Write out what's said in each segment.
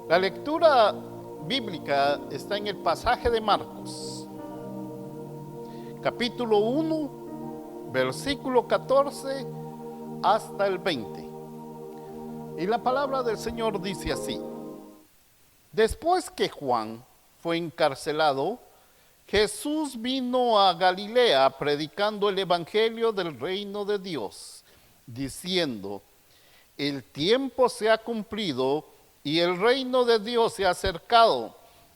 La lectura bíblica está en el pasaje de Marcos, capítulo 1, versículo 14 hasta el 20. Y la palabra del Señor dice así: después que Juan fue encarcelado, Jesús vino a Galilea predicando el evangelio del reino de Dios, diciendo: el tiempo se ha cumplido y el reino de Dios se ha acercado.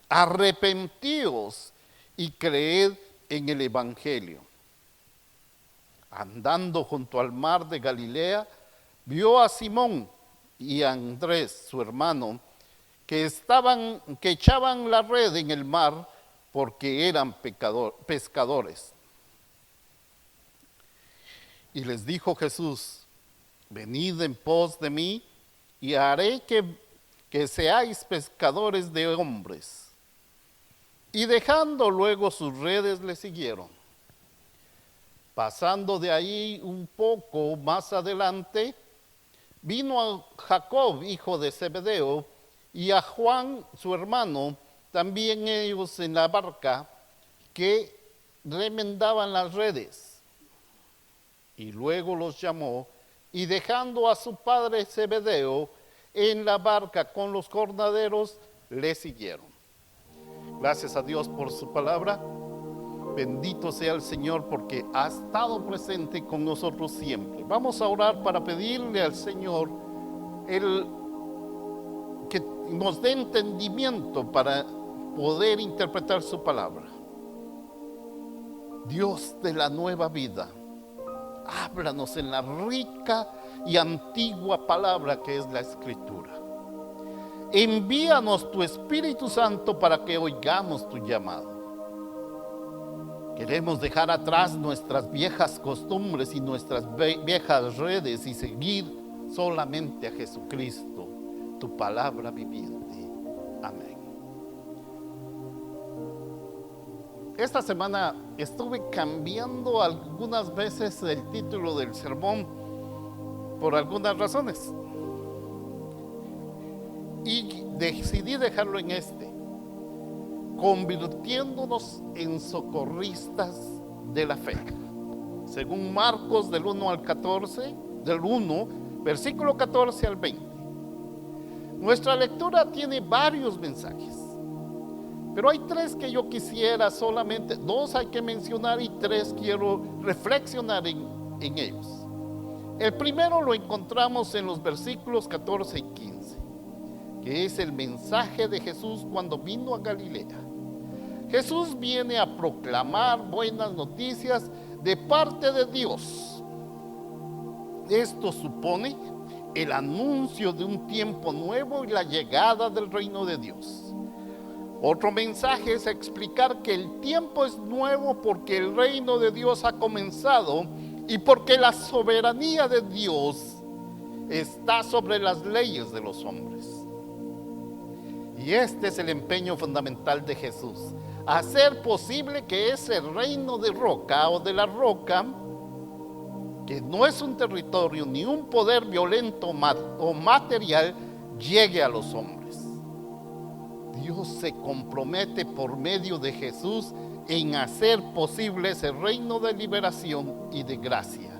Arrepentíos y creed en el evangelio. Andando junto al mar de Galilea, vio a Simón y a Andrés, su hermano, que echaban la red en el mar porque eran pescadores. Y les dijo Jesús: venid en pos de mí y haré que seáis pescadores de hombres. Y dejando luego sus redes le siguieron. Pasando de ahí un poco más adelante, vino a Jacob, hijo de Zebedeo, y a Juan, su hermano, también ellos en la barca, que remendaban las redes. Y luego los llamó, y dejando a su padre Zebedeo en la barca con los jornaleros, le siguieron. Gracias a Dios por su palabra. Bendito sea el Señor porque ha estado presente con nosotros siempre. Vamos a orar para pedirle al Señor que nos dé entendimiento para poder interpretar su palabra. Dios de la nueva vida, háblanos en la rica y antigua palabra que es la Escritura. Envíanos tu Espíritu Santo para que oigamos tu llamado. Queremos dejar atrás nuestras viejas costumbres y nuestras viejas redes y seguir solamente a Jesucristo, tu palabra viviente. Amén. Esta semana estuve cambiando algunas veces el título del sermón por algunas razones. Y decidí dejarlo en convirtiéndonos en socorristas de la fe. Según Marcos del 1 al 14, del 1, versículo 14 al 20. Nuestra lectura tiene varios mensajes, pero hay tres que yo quisiera solamente, dos hay que mencionar y tres quiero reflexionar en ellos. El primero lo encontramos en los versículos 14 y 15, que es el mensaje de Jesús cuando vino a Galilea. Jesús viene a proclamar buenas noticias de parte de Dios. Esto supone el anuncio de un tiempo nuevo y la llegada del reino de Dios. Otro mensaje es explicar que el tiempo es nuevo porque el reino de Dios ha comenzado y porque la soberanía de Dios está sobre las leyes de los hombres. Y este es el empeño fundamental de Jesús: hacer posible que ese reino de roca o de la roca, que no es un territorio ni un poder violento o material, llegue a los hombres. Dios se compromete por medio de Jesús en hacer posible ese reino de liberación y de gracia.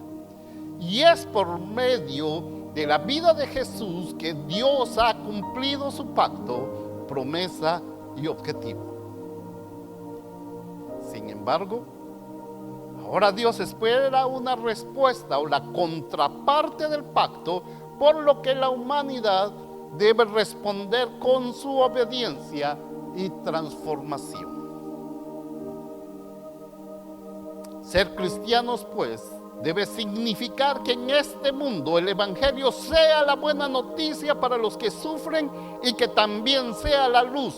Y es por medio de la vida de Jesús que Dios ha cumplido su pacto, promesa y objetivo. Sin embargo, ahora Dios espera una respuesta o la contraparte del pacto, por lo que la humanidad debe responder con su obediencia y transformación. Ser cristianos, pues, debe significar que en este mundo el evangelio sea la buena noticia para los que sufren y que también sea la luz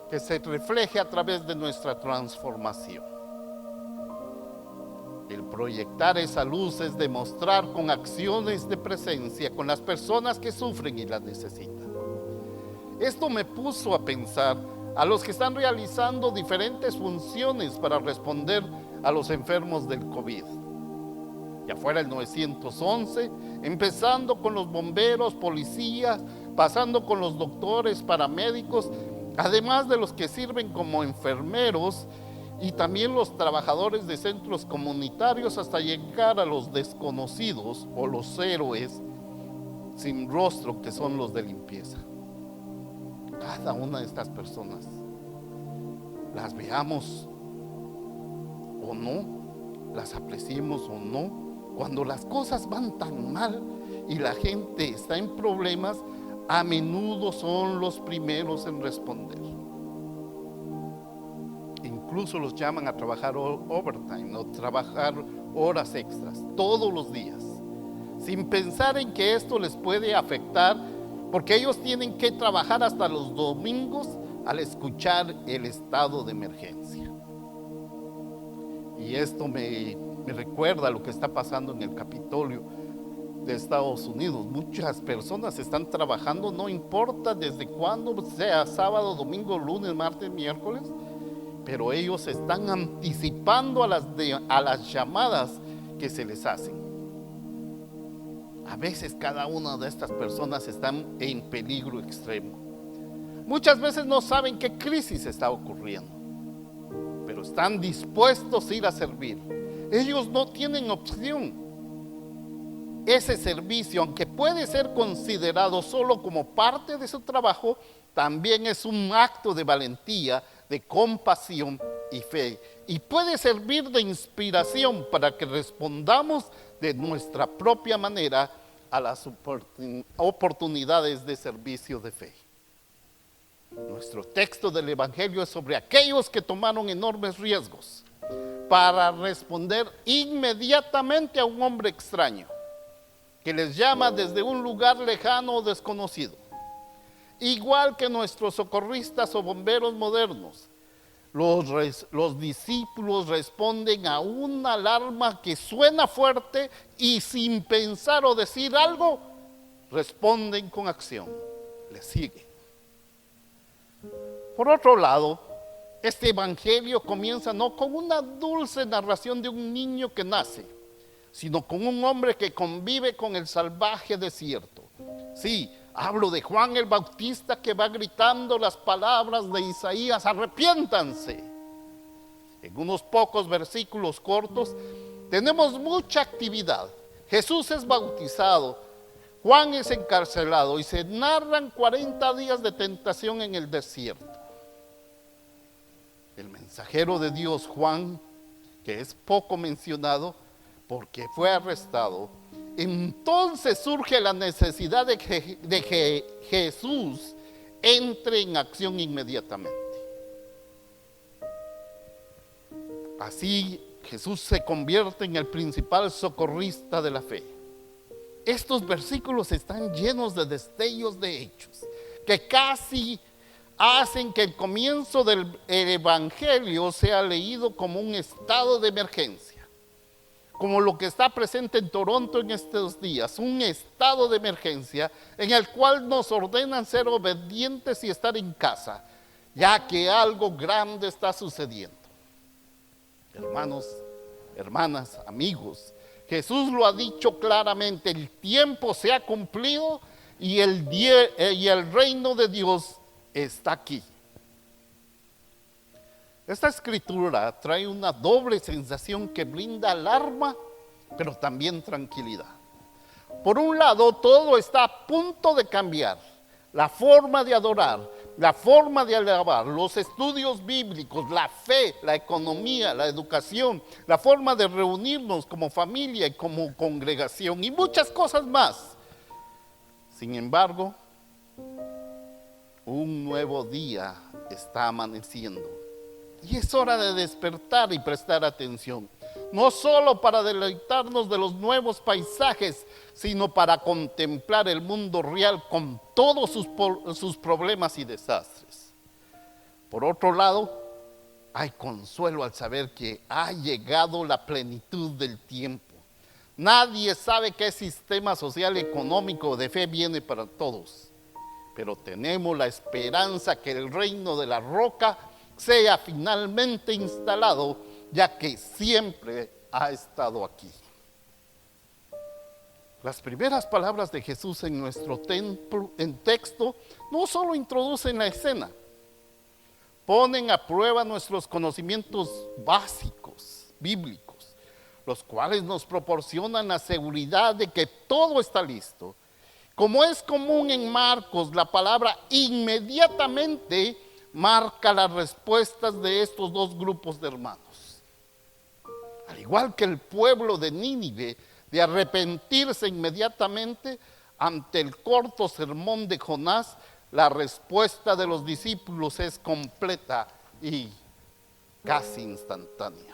que se refleje a través de nuestra transformación. El proyectar esa luz es demostrar con acciones de presencia con las personas que sufren y las necesitan. Esto me puso a pensar a los que están realizando diferentes funciones para responder a los enfermos del COVID. Ya fuera el 911, empezando con los bomberos, policías, pasando con los doctores, paramédicos, además de los que sirven como enfermeros y también los trabajadores de centros comunitarios, hasta llegar a los desconocidos o los héroes sin rostro, que son los de limpieza. Cada una de estas personas, las veamos o no, las apreciemos o no, cuando las cosas van tan mal y la gente está en problemas, a menudo son los primeros en responder. Incluso los llaman a trabajar overtime o trabajar horas extras todos los días, sin pensar en que esto les puede afectar, porque ellos tienen que trabajar hasta los domingos al escuchar el estado de emergencia. Y esto me recuerda lo que está pasando en el Capitolio de Estados Unidos. Muchas personas están trabajando, no importa desde cuándo, sea sábado, domingo, lunes, martes, miércoles, pero ellos están anticipando a las llamadas que se les hacen. A veces cada una de estas personas están en peligro extremo. Muchas veces no saben qué crisis está ocurriendo, pero están dispuestos a ir a servir. Ellos no tienen opción. Ese servicio, aunque puede ser considerado solo como parte de su trabajo, también es un acto de valentía, de compasión y fe, y puede servir de inspiración para que respondamos de nuestra propia manera a las oportunidades de servicio de fe. Nuestro texto del Evangelio es sobre aquellos que tomaron enormes riesgos para responder inmediatamente a un hombre extraño que les llama desde un lugar lejano o desconocido. Igual que nuestros socorristas o bomberos modernos, los discípulos responden a una alarma que suena fuerte y sin pensar o decir algo, responden con acción, les siguen. Por otro lado, este evangelio comienza no con una dulce narración de un niño que nace, sino con un hombre que convive con el salvaje desierto. Sí, hablo de Juan el Bautista, que va gritando las palabras de Isaías: arrepiéntanse. En unos pocos versículos cortos tenemos mucha actividad. Jesús es bautizado, Juan es encarcelado y se narran 40 días de tentación en el desierto. El mensajero de Dios, Juan, que es poco mencionado porque fue arrestado, entonces surge la necesidad de que Jesús entre en acción inmediatamente. Así Jesús se convierte en el principal socorrista de la fe. Estos versículos están llenos de destellos de hechos que casi hacen que el comienzo del evangelio sea leído como un estado de emergencia, como lo que está presente en Toronto en estos días, un estado de emergencia en el cual nos ordenan ser obedientes y estar en casa, ya que algo grande está sucediendo. Hermanos, hermanas, amigos, Jesús lo ha dicho claramente: el tiempo se ha cumplido y el reino de Dios está aquí. Esta escritura trae una doble sensación que brinda alarma, pero también tranquilidad. Por un lado, todo está a punto de cambiar. La forma de adorar, la forma de alabar, los estudios bíblicos, la fe, la economía, la educación, la forma de reunirnos como familia y como congregación y muchas cosas más. Sin embargo, un nuevo día está amaneciendo y es hora de despertar y prestar atención, no solo para deleitarnos de los nuevos paisajes, sino para contemplar el mundo real con todos sus problemas y desastres. Por otro lado, hay consuelo al saber que ha llegado la plenitud del tiempo. Nadie sabe qué sistema social, económico o de fe viene para todos, pero tenemos la esperanza que el reino de la roca sea finalmente instalado, ya que siempre ha estado aquí. Las primeras palabras de Jesús en nuestro texto no solo introducen la escena, ponen a prueba nuestros conocimientos básicos, bíblicos, los cuales nos proporcionan la seguridad de que todo está listo. Como es común en Marcos, la palabra inmediatamente marca las respuestas de estos dos grupos de hermanos. Al igual que el pueblo de Nínive, de arrepentirse inmediatamente ante el corto sermón de Jonás, la respuesta de los discípulos es completa y casi instantánea.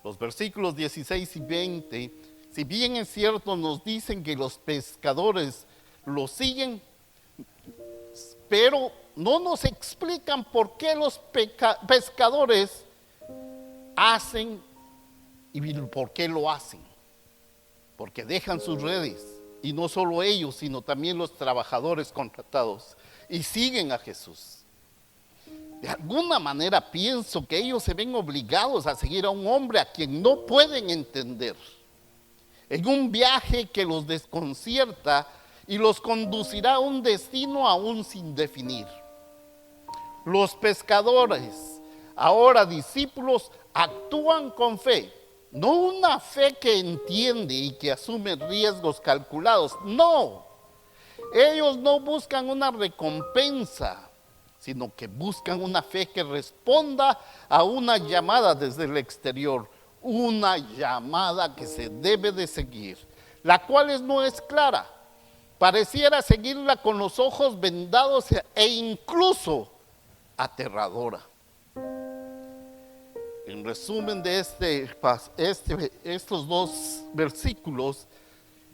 Los versículos 16 y 20, si bien es cierto, nos dicen que los pescadores lo siguen, pero no nos explican por qué los pescadores hacen y por qué lo hacen. Porque dejan sus redes, y no solo ellos, sino también los trabajadores contratados, y siguen a Jesús. De alguna manera pienso que ellos se ven obligados a seguir a un hombre a quien no pueden entender, en un viaje que los desconcierta y los conducirá a un destino aún sin definir. Los pescadores, ahora discípulos, actúan con fe, no una fe que entiende y que asume riesgos calculados, no. Ellos no buscan una recompensa, sino que buscan una fe que responda a una llamada desde el exterior, una llamada que se debe de seguir, la cual no es clara. Pareciera seguirla con los ojos vendados e incluso aterradora. En resumen de estos dos versículos,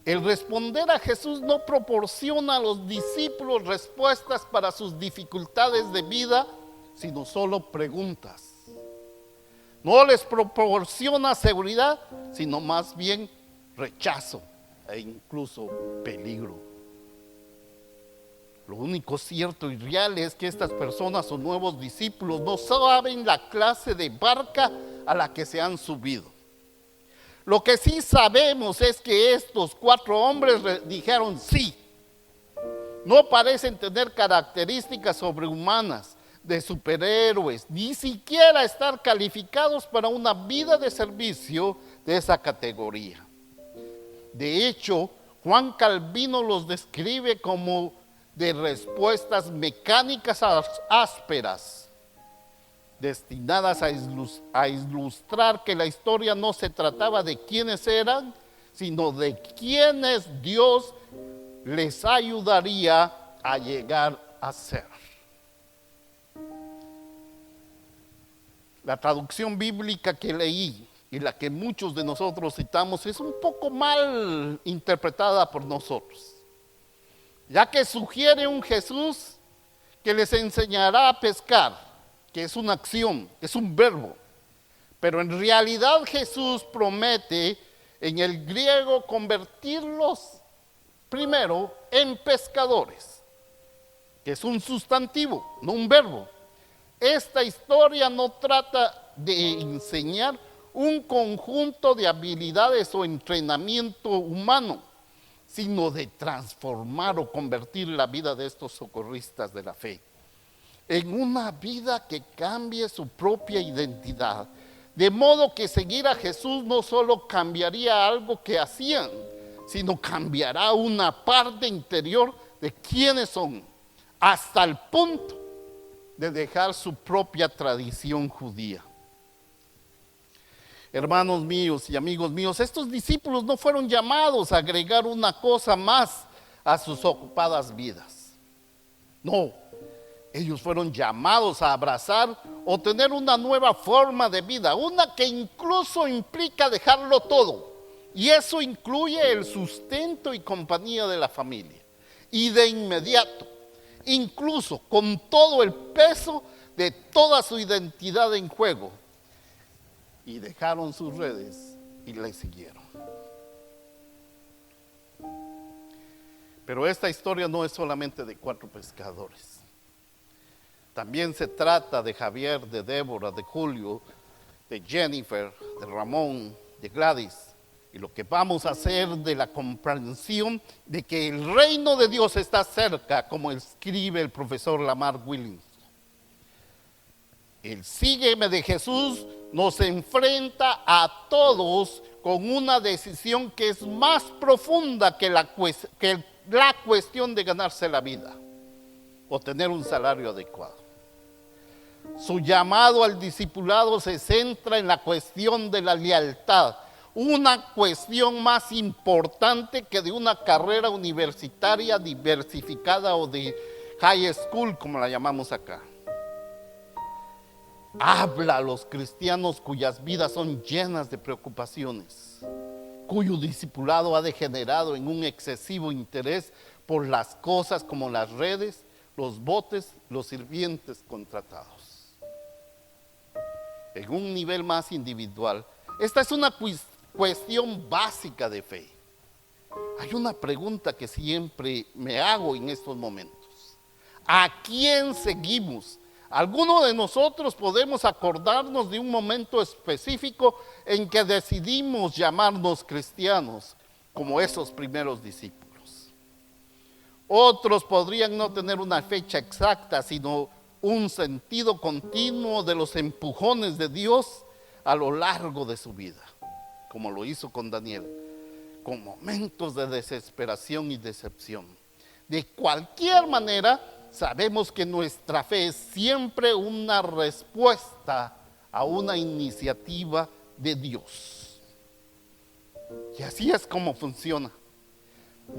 el responder a Jesús no proporciona a los discípulos respuestas para sus dificultades de vida, sino solo preguntas. No les proporciona seguridad, sino más bien rechazo e incluso peligro. Lo único cierto y real es que estas personas o nuevos discípulos no saben la clase de barca a la que se han subido. Lo que sí sabemos es que estos 4 hombres dijeron sí. No parecen tener características sobrehumanas de superhéroes, ni siquiera estar calificados para una vida de servicio de esa categoría. De hecho, Juan Calvino los describe como de respuestas mecánicas ásperas, destinadas a ilustrar que la historia no se trataba de quiénes eran, sino de quiénes Dios les ayudaría a llegar a ser. La traducción bíblica que leí y la que muchos de nosotros citamos es un poco mal interpretada por nosotros, ya que sugiere un Jesús que les enseñará a pescar, que es una acción, es un verbo. Pero en realidad Jesús promete en el griego convertirlos primero en pescadores, que es un sustantivo, no un verbo. Esta historia no trata de enseñar un conjunto de habilidades o entrenamiento humano, sino de transformar o convertir la vida de estos socorristas de la fe en una vida que cambie su propia identidad. De modo que seguir a Jesús no solo cambiaría algo que hacían, sino cambiará una parte interior de quiénes son, hasta el punto de dejar su propia tradición judía. Hermanos míos y amigos míos, estos discípulos no fueron llamados a agregar una cosa más a sus ocupadas vidas. No, ellos fueron llamados a abrazar o tener una nueva forma de vida, una que incluso implica dejarlo todo. Y eso incluye el sustento y compañía de la familia. Y de inmediato, incluso con todo el peso de toda su identidad en juego, y dejaron sus redes y le siguieron. Pero esta historia no es solamente de 4 pescadores. También se trata de Javier, de Débora, de Julio, de Jennifer, de Ramón, de Gladys Y lo que vamos a hacer de la comprensión de que el reino de Dios está cerca, como escribe el profesor Lamar Williams. El sígueme de Jesús nos enfrenta a todos con una decisión que es más profunda que la cuestión de ganarse la vida o tener un salario adecuado. Su llamado al discipulado se centra en la cuestión de la lealtad, una cuestión más importante que de una carrera universitaria diversificada o de high school, como la llamamos acá. Habla a los cristianos cuyas vidas son llenas de preocupaciones, cuyo discipulado ha degenerado en un excesivo interés por las cosas como las redes, los botes, los sirvientes contratados. En un nivel más individual, esta es una cuestión básica de fe. Hay una pregunta que siempre me hago en estos momentos. ¿A quién seguimos? Algunos de nosotros podemos acordarnos de un momento específico en que decidimos llamarnos cristianos, como esos primeros discípulos. Otros podrían no tener una fecha exacta, sino un sentido continuo de los empujones de Dios a lo largo de su vida, como lo hizo con Daniel, con momentos de desesperación y decepción. De cualquier manera, sabemos que nuestra fe es siempre una respuesta a una iniciativa de Dios. Y así es como funciona.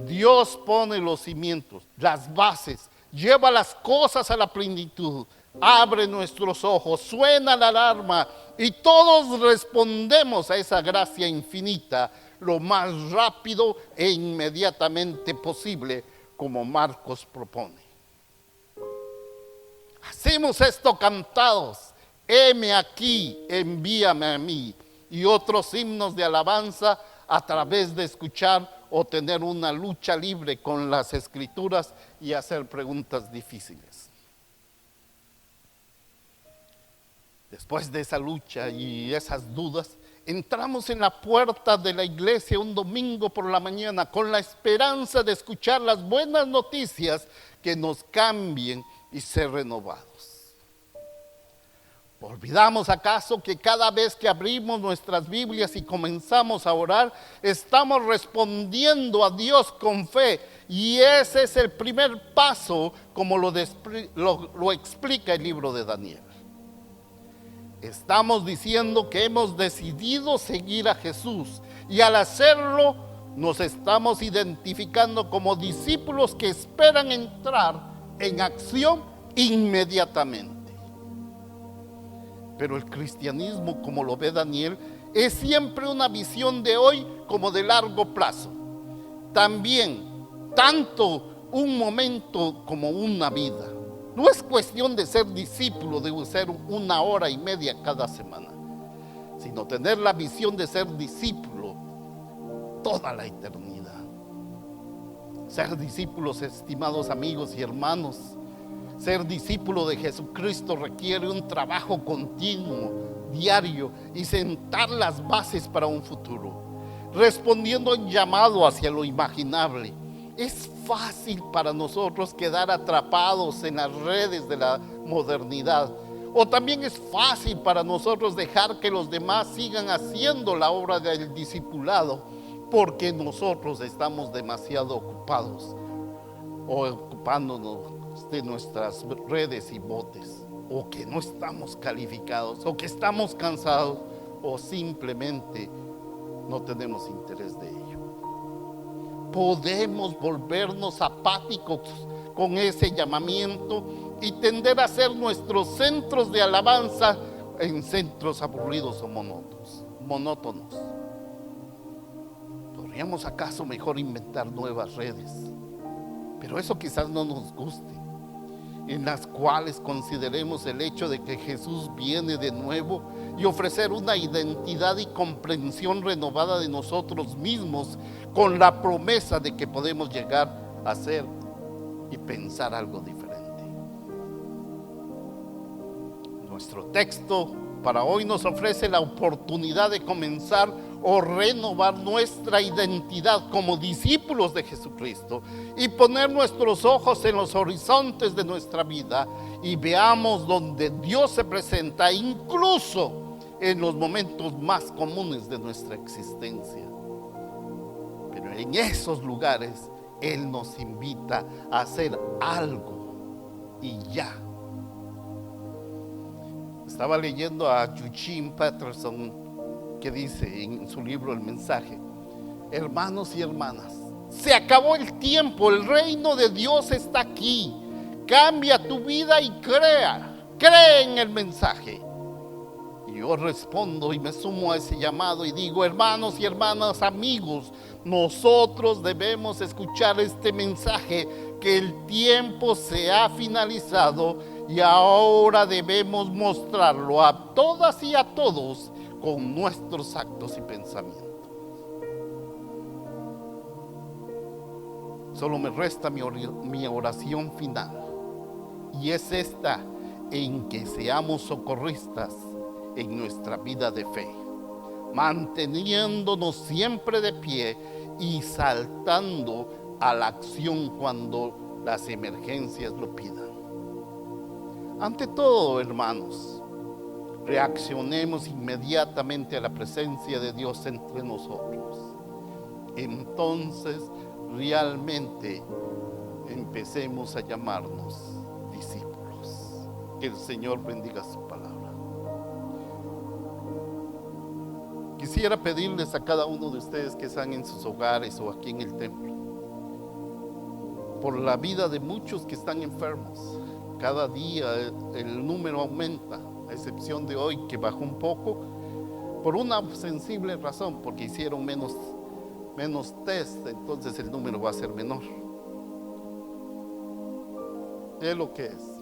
Dios pone los cimientos, las bases, lleva las cosas a la plenitud, abre nuestros ojos, suena la alarma y todos respondemos a esa gracia infinita lo más rápido e inmediatamente posible, como Marcos propone. Hacemos esto cantados, heme aquí, envíame a mí, y otros himnos de alabanza a través de escuchar o tener una lucha libre con las escrituras y hacer preguntas difíciles. Después de esa lucha y esas dudas, entramos en la puerta de la iglesia un domingo por la mañana con la esperanza de escuchar las buenas noticias que nos cambien y ser renovados. ¿Olvidamos acaso que cada vez que abrimos nuestras Biblias y comenzamos a orar, estamos respondiendo a Dios con fe? Y ese es el primer paso, como lo explica el libro de Daniel. Estamos diciendo que hemos decidido seguir a Jesús, y al hacerlo nos estamos identificando como discípulos que esperan entrar en acción inmediatamente. Pero el cristianismo, como lo ve Daniel, es siempre una visión de hoy como de largo plazo. También, tanto un momento como una vida. No es cuestión de ser discípulo, de ser 1 hora y media cada semana, sino tener la visión de ser discípulo toda la eternidad. Ser discípulos, estimados amigos y hermanos, ser discípulo de Jesucristo requiere un trabajo continuo, diario, y sentar las bases para un futuro, respondiendo a un llamado hacia lo imaginable. Es fácil para nosotros quedar atrapados en las redes de la modernidad, o también es fácil para nosotros dejar que los demás sigan haciendo la obra del discipulado, porque nosotros estamos demasiado ocupados o ocupándonos de nuestras redes y botes, o que no estamos calificados, o que estamos cansados, o simplemente no tenemos interés de ello. Podemos volvernos apáticos con ese llamamiento y tender a ser nuestros centros de alabanza en centros aburridos o monótonos. ¿Podríamos acaso mejor inventar nuevas redes? Pero eso quizás no nos guste, en las cuales consideremos el hecho de que Jesús viene de nuevo y ofrecer una identidad y comprensión renovada de nosotros mismos, con la promesa de que podemos llegar a ser y pensar algo diferente. Nuestro texto para hoy nos ofrece la oportunidad de comenzar o renovar nuestra identidad como discípulos de Jesucristo y poner nuestros ojos en los horizontes de nuestra vida y veamos donde Dios se presenta, incluso en los momentos más comunes de nuestra existencia. Pero en esos lugares Él nos invita a hacer algo y ya. Estaba leyendo a Eugene Peterson, que dice en su libro El Mensaje: hermanos y hermanas, se acabó el tiempo, el reino de Dios está aquí. Cambia tu vida y cree en el mensaje. Y yo respondo y me sumo a ese llamado y digo: hermanos y hermanas, amigos, nosotros debemos escuchar este mensaje, que el tiempo se ha finalizado y ahora debemos mostrarlo a todas y a todos con nuestros actos y pensamientos. Solo me resta mi oración final, y es esta: en que seamos socorristas en nuestra vida de fe, manteniéndonos siempre de pie y saltando a la acción cuando las emergencias lo pidan. Ante todo, hermanos, reaccionemos inmediatamente a la presencia de Dios entre nosotros. Entonces, realmente empecemos a llamarnos discípulos. Que el Señor bendiga su palabra. Quisiera pedirles a cada uno de ustedes que están en sus hogares o aquí en el templo, por la vida de muchos que están enfermos. Cada día el número aumenta, a excepción de hoy que bajó un poco, por una sensible razón, porque hicieron menos test, entonces el número va a ser menor. Es lo que es.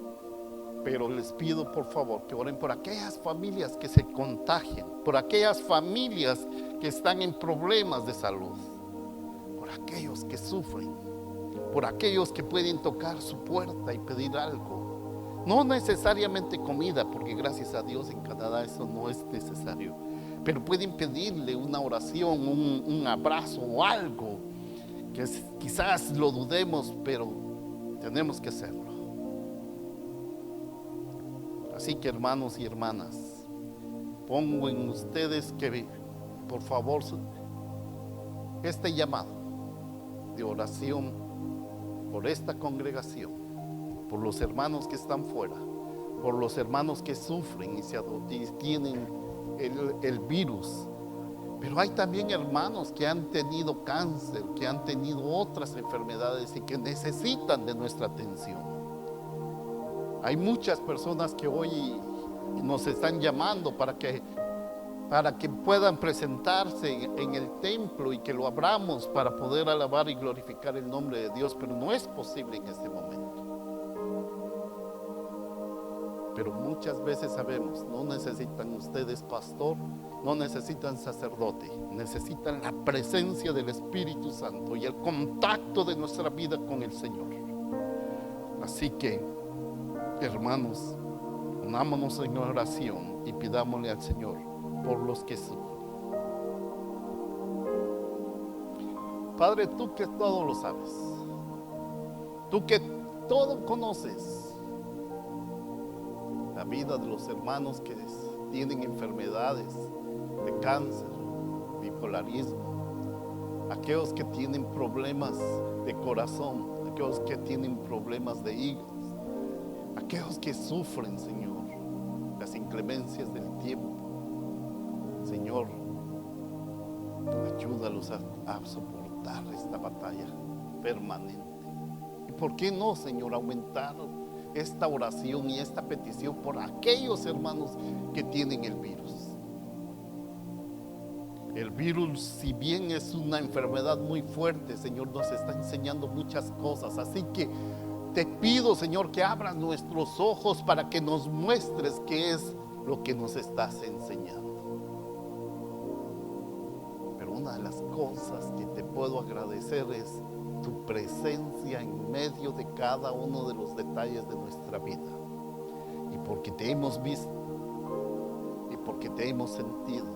Pero les pido por favor que oren por aquellas familias que se contagian, por aquellas familias que están en problemas de salud, por aquellos que sufren, por aquellos que pueden tocar su puerta y pedir algo. No necesariamente comida, porque gracias a Dios en Canadá eso no es necesario, pero pueden pedirle una oración, un abrazo o algo, que quizás lo dudemos, pero tenemos que hacerlo. Así que, hermanos y hermanas, pongo en ustedes que, por favor, este llamado de oración por esta congregación, por los hermanos que están fuera, por los hermanos que sufren y tienen el virus. Pero hay también hermanos que han tenido cáncer, que han tenido otras enfermedades y que necesitan de nuestra atención. Hay muchas personas que hoy nos están llamando para que puedan presentarse en el templo y que lo abramos para poder alabar y glorificar el nombre de Dios, pero no es posible en este momento. Pero muchas veces sabemos, no necesitan ustedes pastor, no necesitan sacerdote, necesitan la presencia del Espíritu Santo y el contacto de nuestra vida con el Señor. Así que, hermanos, unámonos en oración y pidámosle al Señor por los que sufren. Padre, tú que todo lo sabes, tú que todo conoces, la vida de los hermanos que tienen enfermedades de cáncer, bipolarismo, aquellos que tienen problemas de corazón, aquellos que tienen problemas de hígado, aquellos que sufren, Señor, las inclemencias del tiempo. Señor, ayúdalos a soportar esta batalla permanente. ¿Y por qué no, Señor, aumentar esta oración y esta petición por aquellos hermanos que tienen el virus? El virus, si bien es una enfermedad muy fuerte, Señor, nos está enseñando muchas cosas. Así que te pido, Señor, que abras nuestros ojos para que nos muestres qué es lo que nos estás enseñando. Pero una de las cosas que te puedo agradecer es tu presencia en medio de cada uno de los detalles de nuestra vida. Y porque te hemos visto, y porque te hemos sentido,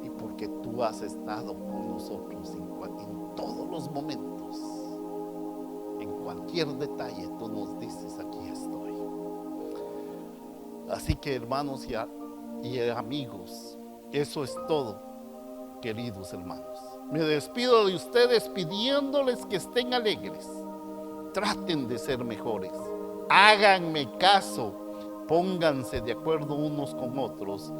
y porque porque tú has estado con nosotros en todos los momentos. En cualquier detalle tú nos dices, aquí estoy. Así que hermanos y amigos, eso es todo, queridos hermanos. Me despido de ustedes pidiéndoles que estén alegres. Traten de ser mejores. Háganme caso. Pónganse de acuerdo unos con otros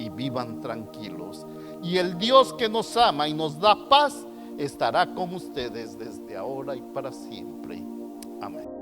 y vivan tranquilos. Y el Dios que nos ama y nos da paz estará con ustedes desde ahora y para siempre. Amén.